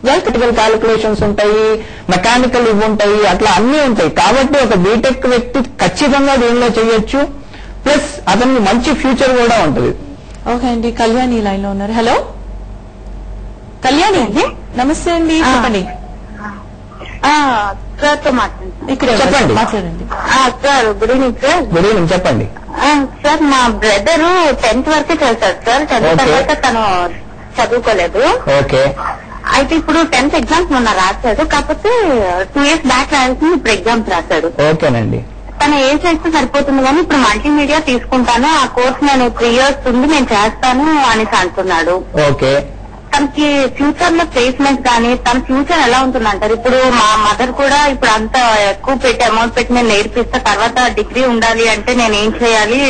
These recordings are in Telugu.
క్రిటికల్ క్యాలిక్యులేషన్స్ ఉంటాయి, మెకానికల్ ఇవి ఉంటాయి, అట్లా అన్ని ఉంటాయి. కాబట్టి ఒక బీటెక్ వ్యక్తి ఖచ్చితంగా దీనిలో చేయొచ్చు. ప్లస్ అతనికి మంచి ఫ్యూచర్ కూడా ఉంటుంది. ఓకే అండి, కళ్యాణి లైన్ లో ఉన్నారు. హలో కళ్యాణి, నమస్తే అండి, చెప్పండి. ఇక్కడ చెప్పండి. మాట్లాడండి sir. Good evening sir. Good evening, చెప్పండి. సార్ మా బ్రదర్ 10th వరకే చదువుతాడు సార్. చదివిన తర్వాత తను చదువుకోలేదు. ఓకే. అయితే ఇప్పుడు 10th ఎగ్జామ్స్ మొన్న రాశాడు. కాకపోతే 2 years బ్యాక్ రాయాల్సింది ఇప్పుడు ఎగ్జామ్స్ రాశాడు. ఓకేనండి. తన ఏజ్ అయితే సరిపోతుంది కానీ ఇప్పుడు మల్టీమీడియా తీసుకుంటాను, ఆ కోర్స్ నేను 3 years ఉంది నేను చేస్తాను అనేసి అంటున్నాడు. ఓకే. తనకి ఫ్యూచర్ లో ప్లేస్మెంట్ కానీ తన ఫ్యూచర్ ఎలా ఉంటుందంటారు? ఇప్పుడు మా మదర్ కూడా ఇప్పుడు అంత ఎక్కువ పెట్టి అమౌంట్ పెట్టి నేను నేర్పిస్తా, తర్వాత డిగ్రీ ఉండాలి అంటే నేను ఏం చేయాలి,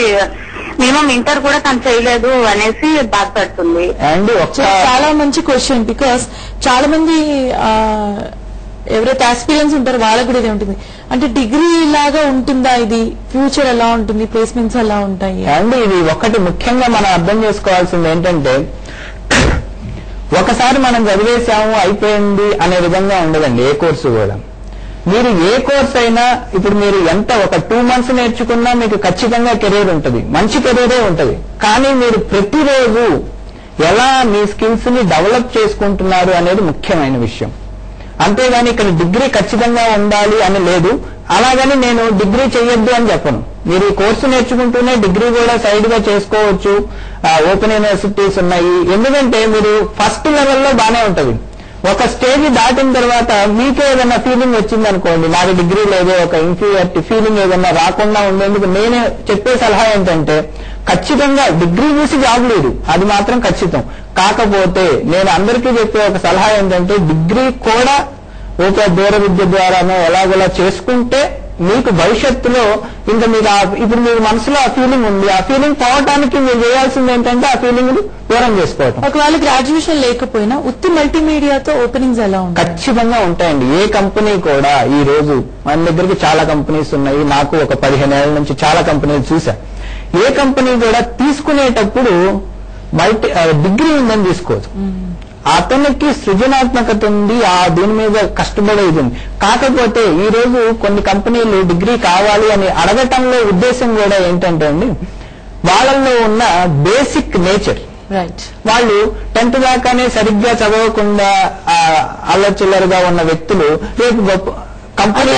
మినిమం ఇంటర్ కూడా తను చేయలేదు అనేసి బాధపడుతుంది. చాలా మంచి క్వశ్చన్. బికాస్ చాలా మంది ఎవరైతే ఎక్స్పీరియన్స్ ఉంటారో వాళ్ళకు కూడా ఇదే ఉంటుంది. అంటే డిగ్రీ లాగా ఉంటుందా ఇది, ఫ్యూచర్ ఎలా ఉంటుంది, ప్లేస్మెంట్స్ ఎలా ఉంటాయి అండి? ఇది ఒకటి ముఖ్యంగా మనం అర్థం చేసుకోవాల్సింది ఏంటంటే, ఒకసారి మనం చదివేశాము అయిపోయింది అనే విధంగా ఉండదండి ఏ కోర్సు కూడా. మీరు ఏ కోర్స్ అయినా ఇప్పుడు మీరు ఎంత ఒక 2 months నేర్చుకున్నా మీకు ఖచ్చితంగా కెరీర్ ఉంటుంది, మంచి కెరీరే ఉంటుంది. కానీ మీరు ప్రతిరోజు ఎలా మీ స్కిల్స్ ని డెవలప్ చేసుకుంటున్నారు అనేది ముఖ్యమైన విషయం. అంతేగాని ఇక్కడ డిగ్రీ ఖచ్చితంగా ఉండాలి అని లేదు. అలాగని నేను డిగ్రీ చేయొద్దు అని చెప్పను. మీరు ఈ కోర్సు నేర్చుకుంటూనే డిగ్రీ కూడా సైడ్ గా చేసుకోవచ్చు. ఓపెన్ యూనివర్సిటీస్ ఉన్నాయి. ఎందుకంటే మీరు ఫస్ట్ లెవెల్లో బానే ఉంటుంది. ఒక స్టేజ్ దాటిన తర్వాత మీకే ఏదైనా ఫీలింగ్ వచ్చింది అనుకోండి, నాకు డిగ్రీ లేదు, ఒక ఇన్ఫీరియారిటీ ఫీలింగ్ ఏదైనా రాకుండా ఉండేందుకు నేను చెప్పే సలహా ఏంటంటే, ఖచ్చితంగా డిగ్రీ చూసి జాబ్ లేదు, అది మాత్రం ఖచ్చితం. కాకపోతే నేను అందరికీ చెప్పే ఒక సలహా ఏంటంటే, డిగ్రీ కూడా ఒక దూర విద్య ద్వారానో ఎలాగోలా చేసుకుంటే మీకు భవిష్యత్తులో ఇంకా మీకు ఇప్పుడు మీ మనసులో ఆ ఫీలింగ్ ఉంది, ఆ ఫీలింగ్ పోవటానికి మీరు చేయాల్సింది ఏంటంటే ఆ ఫీలింగ్ దూరం చేసుకోవటం. ఒకవేళ గ్రాడ్యుయేషన్ లేకపోయినా ఉత్తి మల్టీమీడియాతో ఓపెనింగ్స్ ఎలా ఉంటాయి? ఖచ్చితంగా ఉంటాయండి. ఏ కంపెనీ కూడా ఈ రోజు మన దగ్గరికి చాలా కంపెనీస్ ఉన్నాయి. నాకు ఒక 15 ఏళ్ల నుంచి చాలా కంపెనీలు చూసా. ఏ కంపెనీ కూడా తీసుకునేటప్పుడు డిగ్రీ ఉందని తీసుకోవచ్చు. అతనికి సృజనాత్మకత ఉంది, దీని మీద కష్టపడేది ఉంది. కాకపోతే ఈ రోజు కొన్ని కంపెనీలు డిగ్రీ కావాలి అని అడగటంలో ఉద్దేశం కూడా ఏంటంటే అండి, వాళ్ళల్లో ఉన్న బేసిక్ నేచర్. వాళ్ళు 10th దాకానే సరిగ్గా చదవకుండా అల్లచిల్లరుగా ఉన్న వ్యక్తులు రేపు గొప్ప కంపెనీ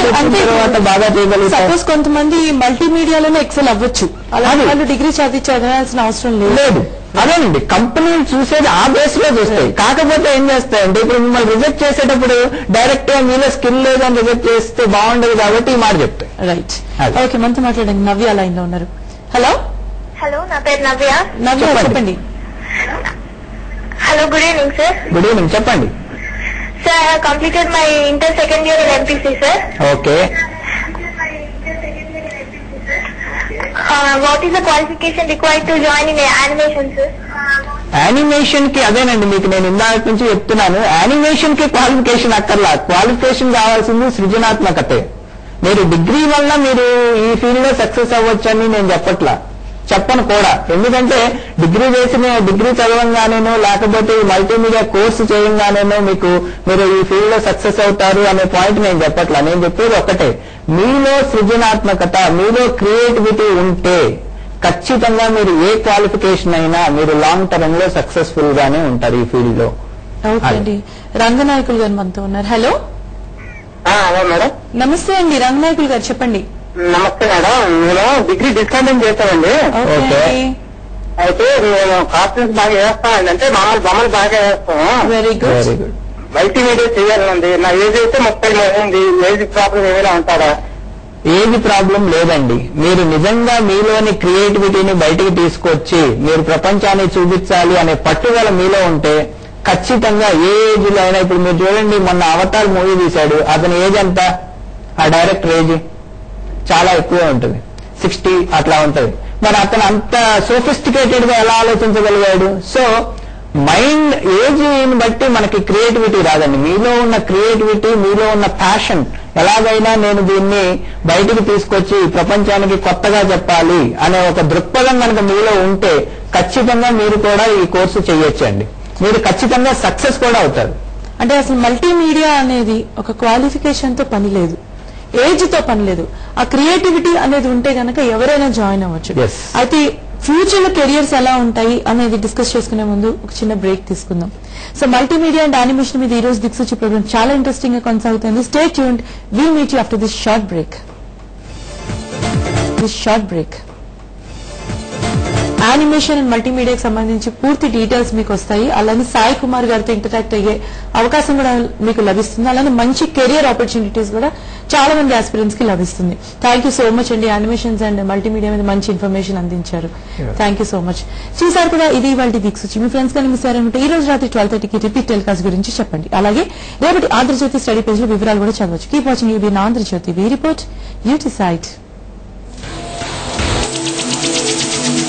తర్వాత బాగా చేయగలుగుతారు. సపోజ్ కొంతమంది మల్టీమీడియాలోనే ఎక్సెల్ అవ్వచ్చు, అలాగే వాళ్ళు డిగ్రీ చదవాల్సిన అవసరం లేదు. అదేనండి, కంపెనీలు చూసేది ఆ బేస్ లో చూస్తాయి. కాకపోతే ఏం చేస్తాయంటే, ఇప్పుడు మిమ్మల్ని రిజెక్ట్ చేసేటప్పుడు డైరెక్ట్ గా మీలో స్కిల్ లేదని రిజెక్ట్ చేస్తే బాగుండదు కాబట్టి ఈ మాట చెప్తాయి. రైట్. ఓకే, మనతో మాట్లాడండి. నవ్య లైన్ లో ఉన్నారు. హలో హలో, నా పేరు నవ్య. నవ్య చెప్పండి. Hello, good evening sir. Good evening, చెప్పండి. Sir, I have completed my inter second year in MPC sir. Okay. What is the qualification required to join in animation, sir? Animation కి అదేనండి, మీకు నేను ఇందాక నుంచి చెప్తున్నాను, యానిమేషన్ కి క్వాలిఫికేషన్ అక్కర్లా. క్వాలిఫికేషన్ కావాల్సింది సృజనాత్మకతే. మీరు డిగ్రీ వల్ల మీరు ఈ ఫీల్డ్ లో సక్సెస్ అవ్వచ్చని నేను చెప్పను కూడా. ఎందుకంటే డిగ్రీ చదవంగానేనో లేకపోతే ఈ మల్టీమీడియా కోర్సు చేయంగానేనో మీరు ఈ ఫీల్డ్ లో సక్సెస్ అవుతారు అనే పాయింట్ నేను చెప్పట్లా. నేను చెప్పేది ఒక్కటే, మీలో సృజనాత్మకత, మీలో క్రియేటివిటీ ఉంటే ఖచ్చితంగా మీరు ఏ క్వాలిఫికేషన్ అయినా మీరు లాంగ్ టర్మ్ లో సక్సెస్ఫుల్ గానే ఉంటారు ఈ ఫీల్డ్ లో. రంగనాయకులు గారు మనతో ఉన్నారు. హలో. Hello madam. నమస్తే అండి, రంగనాయకులు గారు చెప్పండి. నమస్తే మేడం, నేను డిగ్రీ డిస్కంటిన్యూ చేస్తానండి. అయితే నేను కాస్ట్యూమ్స్ బాగా వేస్తానండి, అంటే బొమ్మలు బాగా వేస్తాను. Very good. మల్టీమీడియా చేయాలండి. నా ఏజ్ అయితే 30 అయింది. ఏజ్ ప్రాబ్లం ఏమైనా ఉంటారా? ఏది ప్రాబ్లం లేదండి. మీరు నిజంగా మీలోని క్రియేటివిటీని బయటికి తీసుకొచ్చి మీరు ప్రపంచాన్ని చూపించాలి అనే పట్టుదల మీలో ఉంటే ఖచ్చితంగా ఏ ఏజ్ లో అయినా, ఇప్పుడు మీరు చూడండి, మొన్న అవతార్ మూవీ తీశాడు, అతని ఏజ్ ఎంత? ఆ డైరెక్టర్ ఏజ్ చాలా ఎక్కువే ఉంటుంది, 60 అట్లా ఉంటుంది. మరి అతను అంత సోఫిస్టికేటెడ్ గా ఎలా ఆలోచించగలిగాడు? సో మైండ్ ఏజ్ బట్టి మనకి క్రియేటివిటీ రాదండి. మీలో ఉన్న క్రియేటివిటీ, మీలో ఉన్న ప్యాషన్, ఎలాగైనా నేను దీన్ని బయటికి తీసుకొచ్చి ప్రపంచానికి కొత్తగా చెప్పాలి అనే ఒక దృక్పథం కనుక మీలో ఉంటే ఖచ్చితంగా మీరు కూడా ఈ కోర్సు చేయొచ్చండి. మీరు ఖచ్చితంగా సక్సెస్ కూడా అవుతారు. అంటే అసలు మల్టీమీడియా అనేది ఒక క్వాలిఫికేషన్ తో పని లేదు, ఏజ్ తో పని లేదు. ఆ క్రియేటివిటీ అనేది ఉంటే గనక ఎవరైనా జాయిన్ అవ్వచ్చు. అయితే ఫ్యూచర్ లో కెరియర్స్ ఎలా ఉంటాయి అనేది డిస్కస్ చేసుకునే ముందు ఒక చిన్న బ్రేక్ తీసుకుందాం. సో మల్టీమీడియా అండ్ యానిమేషన్ మీద ఈ రోజు దిక్సూచి ప్రోగ్రామ్ చాలా ఇంట్రెస్టింగ్ గా కొనసాగుతుంది. Stay tuned, will meet you after this short break. Animation and మల్టీమీడియాకి సంబంధించి పూర్తి డీటెయిల్స్ మీకు వస్తాయి. అలానే సాయి కుమార్ గారితో ఇంటరాక్ట్ అయ్యే అవకాశం కూడా మీకు లభిస్తుంది. అలానే మంచి కెరియర్ ఆపర్చునిటీస్ కూడా చాలా మంది ఆస్పిరెంట్స్ కి లభిస్తుంది. థ్యాంక్ యూ సో మచ్ అండి, యానిమేషన్స్ అండ్ మల్టీమీడియా మీద మంచి ఇన్ఫర్మేషన్ అందించారు. Thank you so much. చూసారు కదా, ఇది ఇవాళ దిక్సూచి. మీ ఫ్రెండ్స్ కానీ మిస్ అయ్యారంటే ఈ రోజు రాత్రి 12:30కి రిపీట్ టెలికాస్ట్ గురించి చెప్పండి. అలాగే రేపటి ఆంధ్రజ్యోతి స్టడీ పేజ్ లో వివరాలు కూడా చదవచ్చు. Keep watching. ఇది ఆంధ్రజ్యోతి. వి రిపోర్ట్, యూ డిసైడ్.